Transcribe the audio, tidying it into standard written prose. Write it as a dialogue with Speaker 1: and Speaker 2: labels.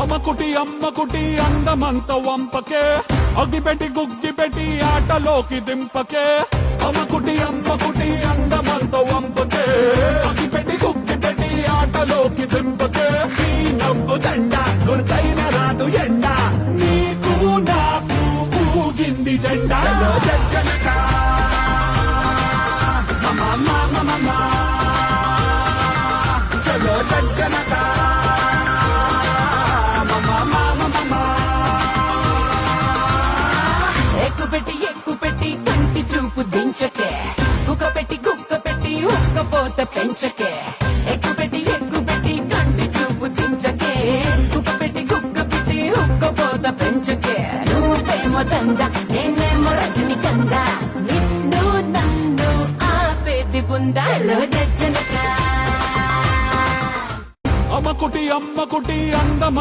Speaker 1: అమ్మకుటి అందమంత వంపకే, అగిపెట్టి గుగ్గిపెట్టి ఆటలోకి దింపకే. అమ్మకుటి అందమంత వంపకే, అగిపెట్టి గుగ్గిపెట్టి ఆటలోకి దింపకే. ఈ నవ్వు దండ గుర్తైన రాదు ఎండ, నీకు నాకు ఊగింది జెండా. చలో జజ్జనకా చలో జజ్జనకా
Speaker 2: ఎక్కుపెట్టి కంటి చూపు దించకే, గుక్క పెట్టి ఉక్కపోత పెంచకే. ఎక్కుపెట్టి కంటి చూపు దించకే, గుక్క పెట్టి ఉక్కపోత పెంచకే. నువ్వేమో దండ, నేనేమో రజని కంద, నిన్ను నన్ను ఆపేది ఉందా? చలో జజ్జనకా.
Speaker 1: అమ్మకుటి అందమ